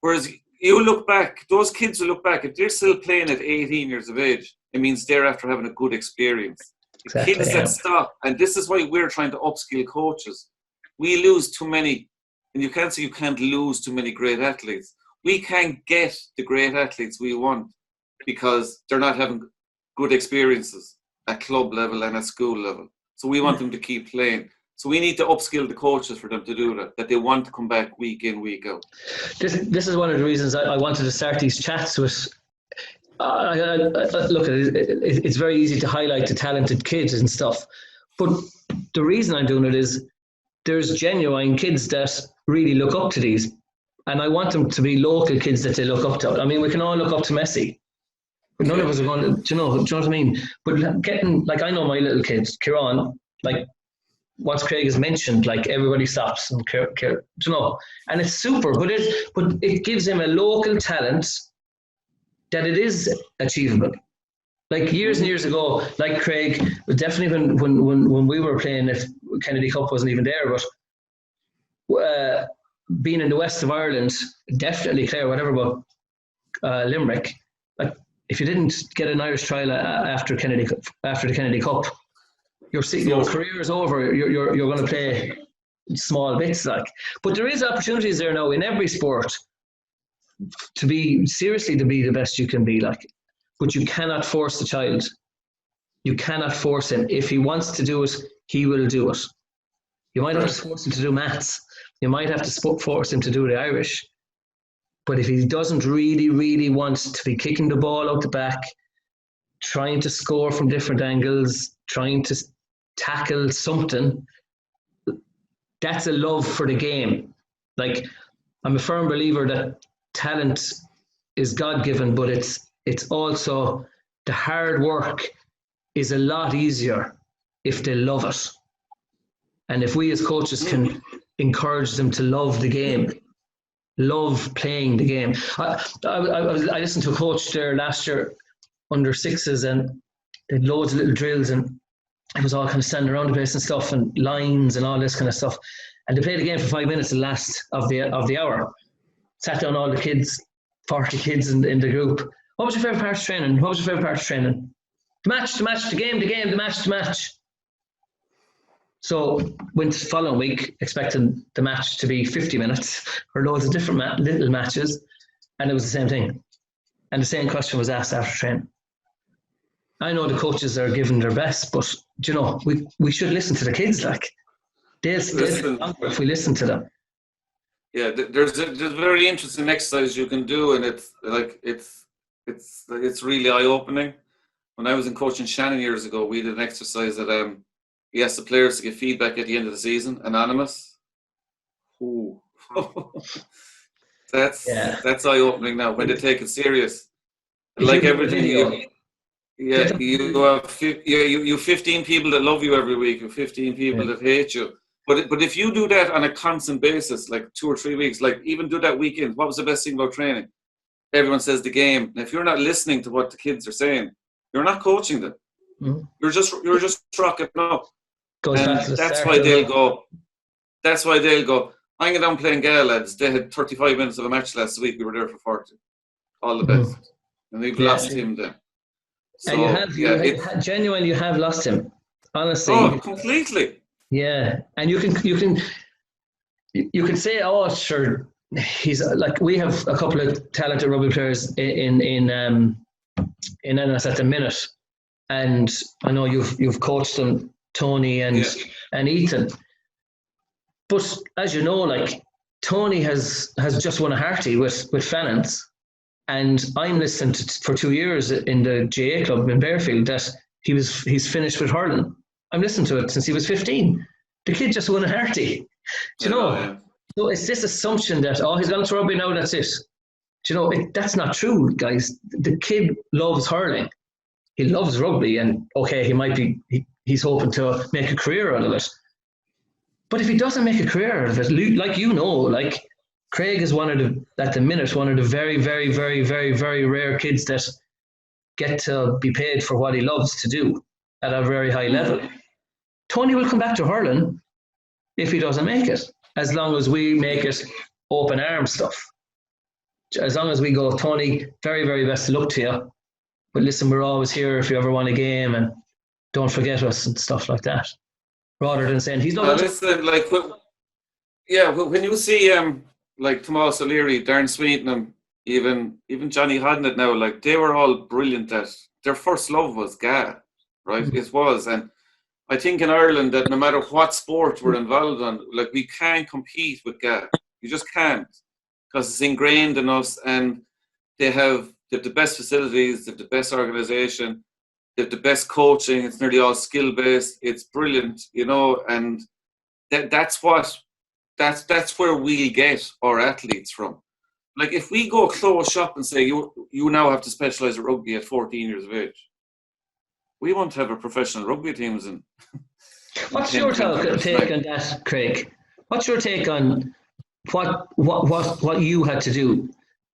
Speaker 2: Whereas you look back, those kids who look back, if they're still playing at 18 years of age, it means they're after having a good experience.
Speaker 1: Exactly,
Speaker 2: Kids that stop, and this is why we're trying to upskill coaches. We lose too many, and you can't say you can't lose too many great athletes. We can't get the great athletes we want because they're not having good experiences at club level and at school level. So we want them to keep playing. So we need to upskill the coaches for them to do that they want to come back week in, week out.
Speaker 1: This is one of the reasons I wanted to start these chats with. Look, it's very easy to highlight the talented kids and stuff, but the reason I'm doing it is there's genuine kids that really look up to these, and I want them to be local kids that they look up to. I mean, we can all look up to Messi, but none of us are going to, do you know what I mean? But getting, like, I know my little kids, Kieran, like, once Craig has mentioned, like, everybody stops and you know, and it's super, but it gives him a local talent that it is achievable. Like years and years ago, like Craig, definitely when we were playing, if Kennedy Cup wasn't even there, but being in the west of Ireland, definitely Clare, whatever, but Limerick, like, if you didn't get an Irish trial after the Kennedy Cup, your career is over. You're going to play small bits, like. But there is opportunities there now in every sport to be the best you can be, like. But you cannot force the child. You cannot force him. If he wants to do it, he will do it. You might have to force him to do maths. You might have to force him to do the Irish. But if he doesn't really, really want to be kicking the ball out the back, trying to score from different angles, trying to tackle something, that's a love for the game. Like, I'm a firm believer that talent is God-given, but it's also the hard work is a lot easier if they love it. And if we as coaches can encourage them to love the game, love playing the game. I listened to a coach there last year, under sixes, and they had loads of little drills, and it was all kind of standing around the place and stuff, and lines and all this kind of stuff. And they played the game for 5 minutes, the last of the hour. Sat down all the kids, 40 kids in the group. What was your favourite part of training? What was your favourite part of training? The match, the game, the match. So went the following week expecting the match to be 50 minutes or loads of different little matches, and it was the same thing. And the same question was asked after training. I know the coaches are giving their best, but you know, we should listen to the kids. Like, they'll longer if we listen to them.
Speaker 2: Yeah, there's a very interesting exercise you can do, and it's really eye opening. When I was in coaching Shannon years ago, we did an exercise that he asked the players to give feedback at the end of the season, anonymous. Ooh. That's eye opening now when they take it serious. Like everything, you have 15 people that love you every week, and 15 people that hate you. But if you do that on a constant basis, like 2 or 3 weeks, like even do that weekend, what was the best thing about training? Everyone says the game. And if you're not listening to what the kids are saying, you're not coaching them. Mm-hmm. You're just rocking up. And that's why they'll go. That's why they'll go. I'm going down playing Gala, lads. They had 35 minutes of a match last week. We were there for 40. All the best. Mm-hmm. And we've lost him then. So,
Speaker 1: and you have lost him. Honestly.
Speaker 2: Oh, completely.
Speaker 1: Yeah. And you can say, oh, sure, he's like, we have a couple of talented rugby players in NS at the minute. And I know you've coached them, Tony and Ethan. But as you know, like, Tony has just won a Harty with Fannons, and I'm listening for 2 years in the GA club in Bearfield that he's finished with hurling. I'm listening to it since he was 15. The kid just won a Harty. Do you know? Yeah. So it's this assumption that he's gone to rugby now, that's it. Do you know, that's not true, guys. The kid loves hurling. He loves rugby, and okay, he might be he's hoping to make a career out of it. But if he doesn't make a career out of it, like like Craig is one of the at the minute one of the very, very, very, very, very rare kids that get to be paid for what he loves to do at a very high level. Tony will come back to hurling if he doesn't make it, as long as we make it open arm stuff. As long as we go, Tony, very, very best of luck to you. But listen, we're always here if you ever want a game, and don't forget us and stuff like that. Rather than saying he's not.
Speaker 2: Listen, like, when you see like Tomas O'Leary, Darren Sweeten, even Johnny Hodnett now, like they were all brilliant at their first love was GA, right? Mm-hmm. It was, and I think in Ireland that no matter what sport we're involved in, like we can't compete with GA. You just can't, because it's ingrained in us, and they have the best facilities, they have the best organisation, they have the best coaching. It's nearly all skill based. It's brilliant, and that's where we get our athletes from. Like if we go close shop and say you now have to specialise at rugby at 14 years of age, we won't have a professional rugby teams in.
Speaker 1: What's your take on that, Craig? What's your take on what you had to do?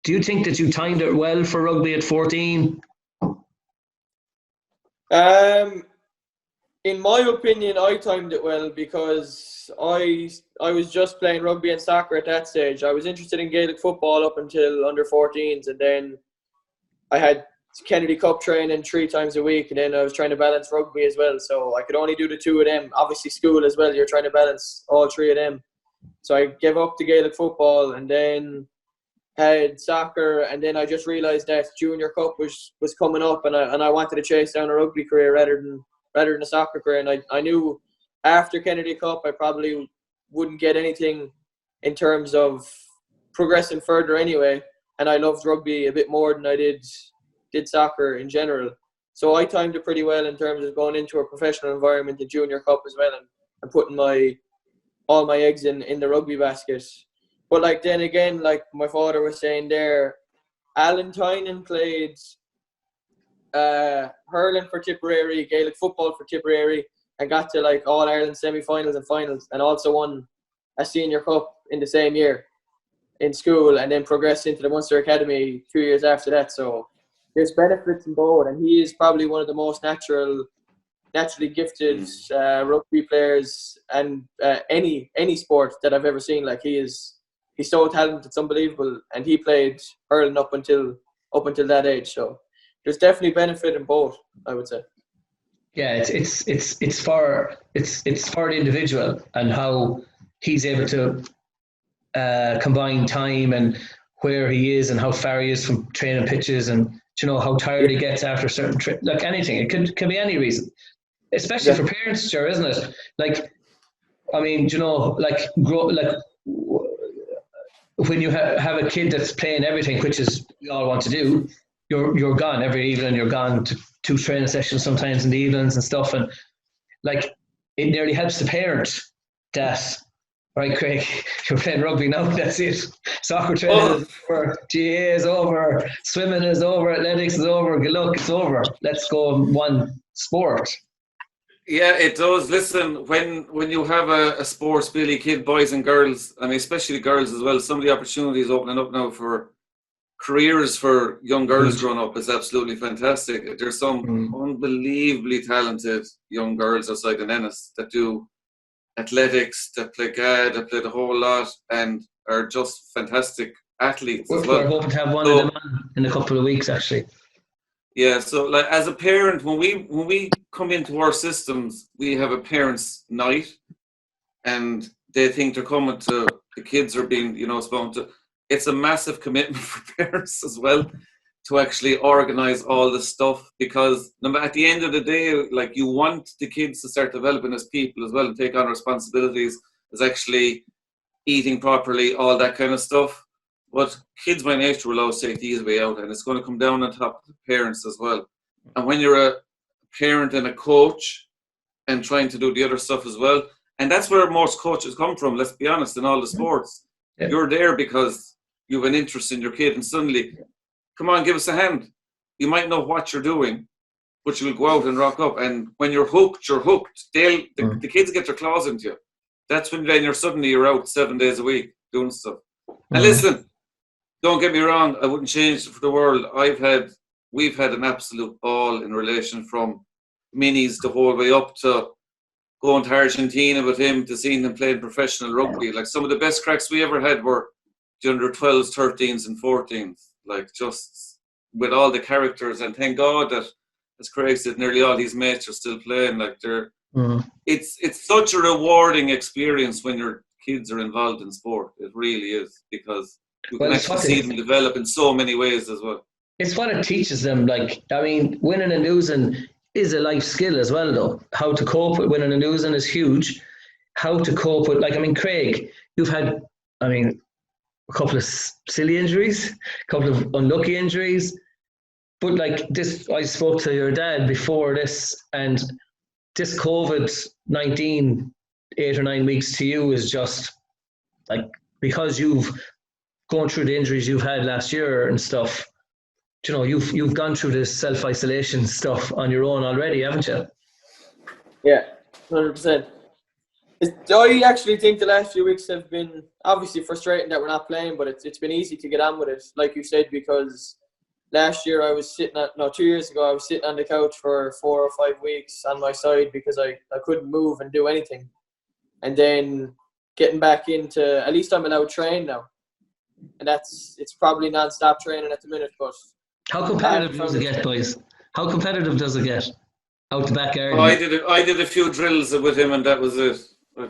Speaker 1: Do you think that you timed it well for rugby at 14?
Speaker 3: In my opinion, I timed it well because I was just playing rugby and soccer at that stage. I was interested in Gaelic football up until under 14s, and then I had Kennedy Cup training 3 times a week, and then I was trying to balance rugby as well. So I could only do the 2 of them. Obviously, school as well. You're trying to balance all 3 of them. So I gave up the Gaelic football, and then had soccer, and then I just realised that Junior Cup was coming up, and I wanted to chase down a rugby career rather than a soccer career. And I knew after Kennedy Cup I probably wouldn't get anything in terms of progressing further anyway, and I loved rugby a bit more than I did soccer in general. So I timed it pretty well in terms of going into a professional environment, the Junior Cup as well, and putting all my eggs in the rugby basket. But like then again, like my father was saying there, Alan Tynan played hurling for Tipperary, Gaelic football for Tipperary, and got to like All Ireland semi-finals and finals, and also won a senior cup in the same year in school, and then progressed into the Munster Academy 2 years after that. So there's benefits in both, and he is probably one of the most naturally gifted rugby players and any sport that I've ever seen. Like he's so talented, it's unbelievable, and he played hurling up until that age. So there's definitely benefit in both, I would say.
Speaker 1: Yeah, it's for the individual and how he's able to combine time and where he is and how far he is from training pitches, and how tired he gets after certain like anything. It can be any reason, especially for parents, sure, isn't it? Like, I mean, when you have a kid that's playing everything, which is we all want to do, you're gone every evening. You're gone to 2 training sessions sometimes in the evenings and stuff, and like it nearly helps the parent that, right, Craig, you're playing rugby now. That's it. Soccer training is over. GAA is over. Swimming is over. Athletics is over. Good luck, it's over. Let's go one sport.
Speaker 2: Yeah, it does. Listen, when you have a sports Billy kid, boys and girls, I mean, especially girls as well, some of the opportunities opening up now for careers for young girls growing up is absolutely fantastic. There's some unbelievably talented young girls outside the Ennis that do athletics, that play GAD, that play the whole lot, and are just fantastic athletes as well.
Speaker 1: We're hoping to have one of them on in a couple of weeks, actually.
Speaker 2: Yeah, so like as a parent, when we come into our systems, we have a parents' night, and they think they're coming to the kids are being, spoken to. It's a massive commitment for parents as well to actually organize all this stuff, because at the end of the day, like you want the kids to start developing as people as well and take on responsibilities as actually eating properly, all that kind of stuff. But kids by nature will always take the easy way out, and it's going to come down on top of the parents as well. And when you're a parent and a coach and trying to do the other stuff as well, and that's where most coaches come from, let's be honest, in all the sports. Yeah. You're there because you have an interest in your kid, and suddenly, come on, give us a hand. You might know what you're doing, but you'll go out and rock up. And when you're hooked, you're hooked. The kids get their claws into you. that's when then you're out 7 days a week doing stuff. And listen, don't get me wrong, I wouldn't change it for the world. We've had an absolute ball in relation from minis the whole way up to going to Argentina with him, to seeing them playing professional rugby. Like, some of the best cracks we ever had were the under 12s, 13s and 14s. Like, just with all the characters, and thank God that, as Craig said, nearly all his mates are still playing. Like, it's such a rewarding experience when your kids are involved in sport. It really is, because you can actually see them develop in so many ways as well.
Speaker 1: It's what it teaches them. Like, I mean, winning and losing is a life skill as well, though. How to cope with winning and losing is huge. How to cope with, like, I mean, Craig, you've had, I mean, a couple of silly injuries, a couple of unlucky injuries. But like this, I spoke to your dad before this, and this COVID-19 8 or 9 weeks to you is just like, because you've gone through the injuries you've had last year and stuff, you know, you've gone through this self-isolation stuff on your own already, haven't you?
Speaker 3: Yeah, 100%. I actually think the last few weeks have been obviously frustrating that we're not playing, but it's been easy to get on with it, like you said, because last year I was 2 years ago, I was sitting on the couch for 4 or 5 weeks on my side because I couldn't move and do anything. And then getting back into, at least I'm allowed to train now. And it's probably non-stop training at the minute, but...
Speaker 1: How competitive does it get, boys? How competitive does it get out the back area?
Speaker 2: Oh, I did a few drills with him, and that was it. I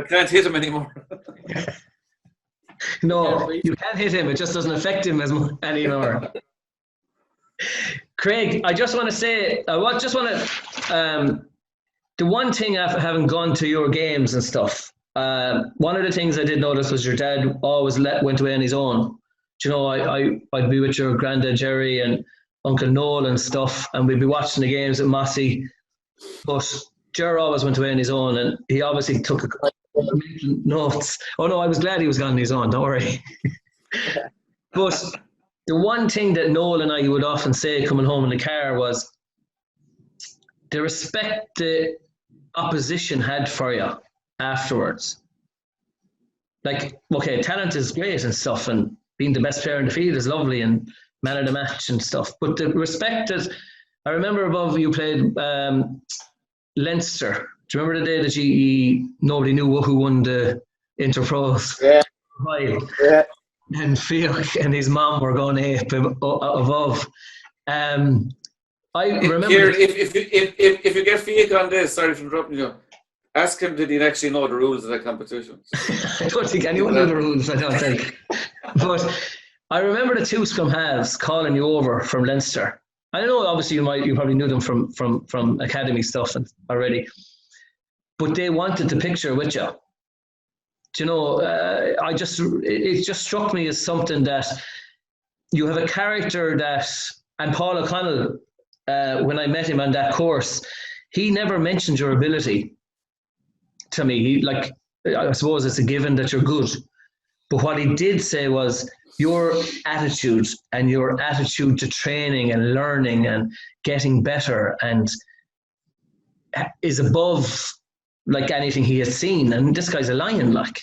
Speaker 2: can't hit him anymore.
Speaker 1: No, you can't hit him. It just doesn't affect him as much anymore. Craig, I just want to say, the one thing I've having gone to your games and stuff, one of the things I did notice was your dad always went away on his own. Do you know, I'd be with your granddad Jerry and Uncle Noel and stuff, and we'd be watching the games at Mossy. But Jerry always went away on his own, and he obviously took notes. Oh no, I was glad he was gone on his own, don't worry. But the one thing that Noel and I would often say coming home in the car was the respect the opposition had for you afterwards. Like, okay, talent is great and stuff, and being the best player in the field is lovely, and man of the match and stuff. But the respect that I remember above you played Leinster. Do you remember the day that nobody knew who won the Interpros?
Speaker 3: Yeah.
Speaker 1: Right.
Speaker 3: Yeah.
Speaker 1: And Fiach and his mom were going ape above. I remember.
Speaker 2: Here, if you get Fiach on this, sorry for interrupting you. Ask him, did he actually know the rules of that competition?
Speaker 1: I don't think anyone knew the rules, I don't think. But I remember the two scrum halves calling you over from Leinster. I know, obviously, you probably knew them from academy stuff already, but they wanted the picture with you. Do you know, it just struck me as something that you have a character that, and Paul O'Connell, when I met him on that course, he never mentioned your ability to me. I suppose it's a given that you're good, but what he did say was your attitude and your attitude to training and learning and getting better and is above like anything he has seen. And this guy's a lion. Like,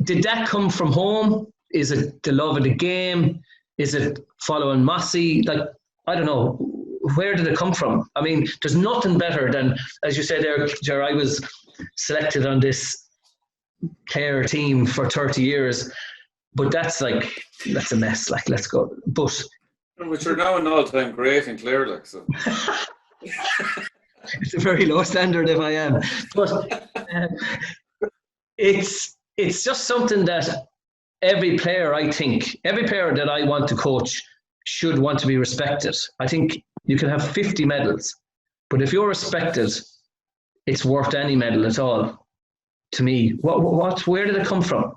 Speaker 1: did that come from home? Is it the love of the game? Is it following Mossy? Like, I don't know. Where did it come from? I mean, there's nothing better than, as you said there, Ger, I was selected on this Clare team for 30 years. But that's a mess. Like, let's go. But
Speaker 2: you're now an all-time great in Clare, like, so.
Speaker 1: It's a very low standard if I am. But it's just something that every player that I want to coach should want to be respected. I think you can have 50 medals, but if you're respected, it's worth any medal at all. To me, where did it come from?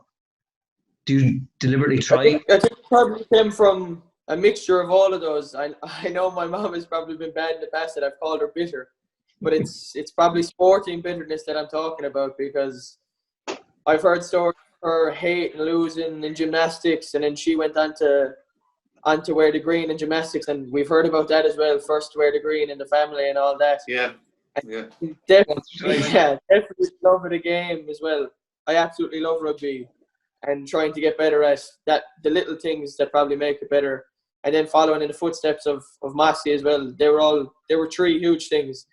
Speaker 1: Do you deliberately try?
Speaker 3: I think it probably came from a mixture of all of those. I know my mom has probably been bad in the past that I've called her bitter, but it's probably sporting bitterness that I'm talking about, because I've heard stories of her hate and losing in gymnastics, and then she went on to wear the green in gymnastics, and we've heard about that as well. First to wear the green in the family and all that.
Speaker 2: Yeah. Yeah.
Speaker 3: Definitely love of the game as well. I absolutely love rugby and trying to get better at that, the little things that probably make it better. And then following in the footsteps of Massey as well. They were three huge things.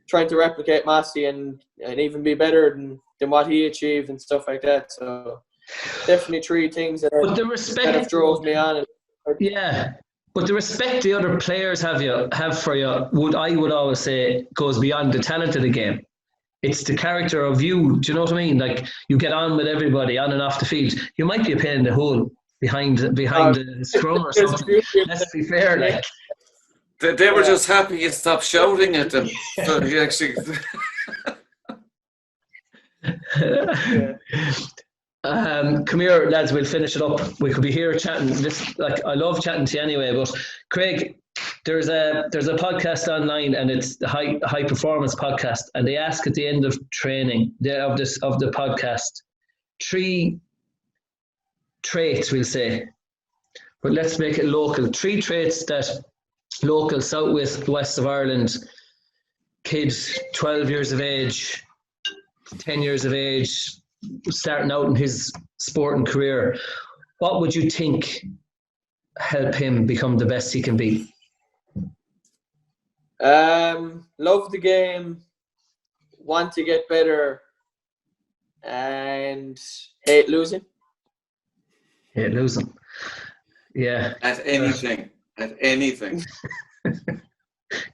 Speaker 3: Trying to replicate Massey and even be better than what he achieved and stuff like that. So definitely three things that have drove me on.
Speaker 1: Yeah. But the respect the other players have for you, I would always say, goes beyond the talent of the game. It's the character of you. Do you know what I mean? Like, you get on with everybody on and off the field. You might be a pain in the hole behind the scrum or something. Let's be fair. Like,
Speaker 2: they were just happy you stopped shouting at them. So you actually.
Speaker 1: Come here, lads. We'll finish it up. We could be here chatting. I love chatting to you anyway. But Craig, there's a podcast online, and it's the high performance podcast. And they ask at the end of training of the podcast 3 traits, we'll say, but let's make it local. 3 traits that local south west of Ireland kids, 12 years of age, 10 years of age, starting out in his sporting career, what would you think help him become the best he can be?
Speaker 3: Love the game, want to get better, and hate losing.
Speaker 1: Hate losing. Yeah.
Speaker 2: At anything.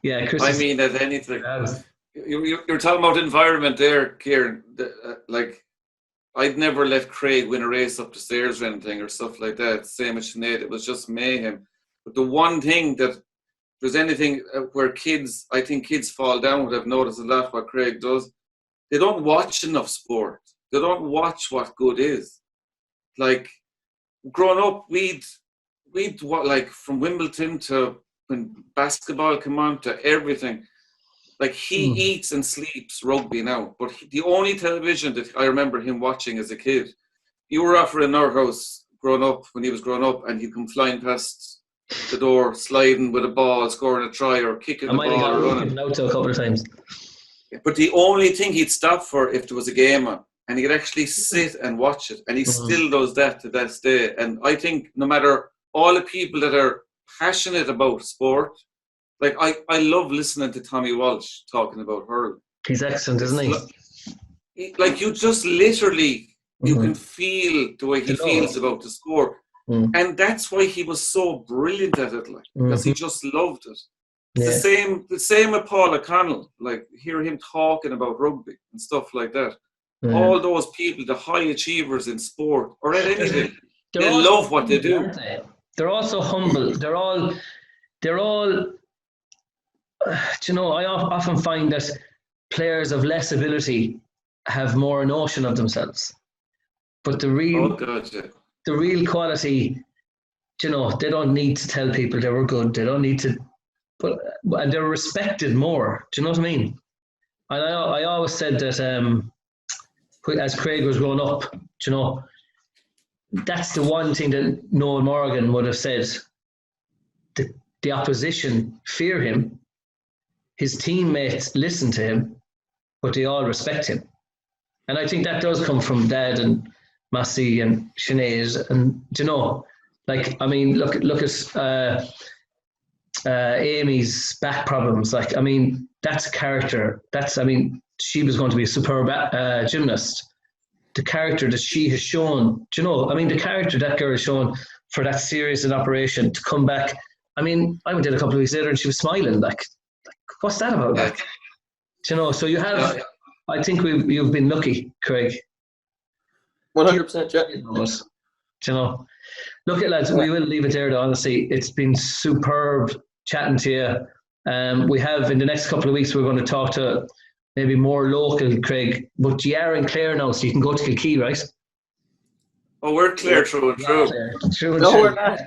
Speaker 1: Yeah, Chris.
Speaker 2: I mean, at anything. You're talking about environment there, Kieran. Like, I'd never let Craig win a race up the stairs or anything or stuff like that. Same with Sinead, it was just mayhem. But the one thing that there's anything where I think kids fall down, what I've noticed a lot what Craig does, they don't watch enough sport. They don't watch what good is. Like, growing up, we'd like from Wimbledon to when basketball came on to everything. Like, he eats and sleeps rugby now. But the only television that I remember him watching as a kid, you were offered in our house when he was growing up, and he'd come flying past the door, sliding with a ball, scoring a try, or kicking the ball or running.
Speaker 1: Out to a couple of times.
Speaker 2: But the only thing he'd stop for if there was a game on, and he'd actually sit and watch it. And he still does that to this day. And I think no matter all the people that are passionate about sport, like, I love listening to Tommy Walsh talking about hurling.
Speaker 1: He's excellent, isn't he?
Speaker 2: Like, you just literally, you can feel the way he feels about the sport. And that's why he was so brilliant at it, like, because he just loved it. It's the same with Paul O'Connell. Like, hear him talking about rugby and stuff like that. All those people, the high achievers in sport or at anything, they love what they do.
Speaker 1: They're also humble. They're all do you know, I often find that players of less ability have more notion of themselves. But the real quality, you know, they don't need to tell people they were good. They don't need to, and they're respected more. Do you know what I mean? And I always said that as Craig was growing up, you know, that's the one thing that Noel Morgan would have said. The opposition fear him. His teammates listen to him, but they all respect him. And I think that does come from Dad and Massey and Sinead. And, you know, like, I mean, look at Amy's back problems. Like, I mean, that's character. She was going to be a superb gymnast. The character that she has shown, do you know, I mean, the character that girl has shown for that serious an operation to come back. I mean, I went in a couple of weeks later and she was smiling, like what's that about? Like, you know, so you have, I think you've been lucky, Craig.
Speaker 3: 100%, yeah.
Speaker 1: You know, look at lads, we will leave it there though, honestly. It's been superb chatting to you. We have, in the next couple of weeks, we're going to talk to maybe more local, Craig, but you are in Clare now, so you can go to Kilkee, right?
Speaker 2: Oh, we're Clare through and through.
Speaker 3: We're not.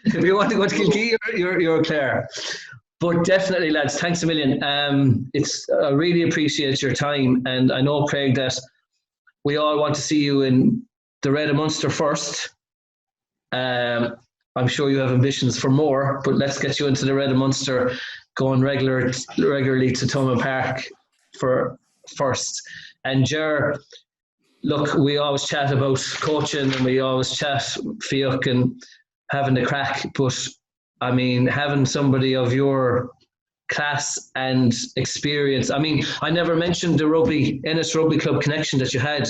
Speaker 1: If you want to go to Kilkee, you're Clare. But definitely, lads, thanks a million. I really appreciate your time, and I know, Craig, that we all want to see you in the Red of Munster first. I'm sure you have ambitions for more, but let's get you into the Red and Munster, going regularly to Thomond Park for first. And Ger, look, we always chat about coaching and we always chat Fiach and having the crack, but I mean, having somebody of your class and experience. I mean, I never mentioned the Ennis Rugby Club connection that you had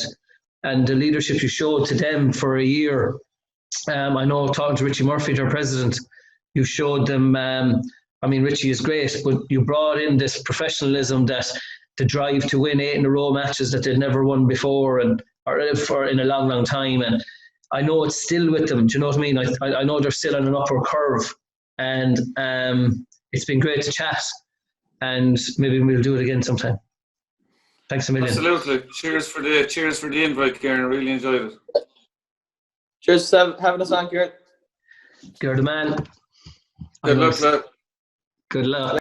Speaker 1: and the leadership you showed to them for a year. I know talking to Richie Murphy, their president, you showed them, I mean, Richie is great, but you brought in this professionalism, that the drive to win 8 in a row matches that they'd never won before or for in a long, long time. And I know it's still with them. Do you know what I mean? I know they're still on an upward curve, and it's been great to chat, and maybe we'll do it again sometime. Thanks a million.
Speaker 2: Absolutely. Cheers for the invite, Kieran. Really enjoyed it.
Speaker 3: Cheers for having us on, Kieran.
Speaker 1: You're the man.
Speaker 2: Good luck, lad.
Speaker 1: Good luck.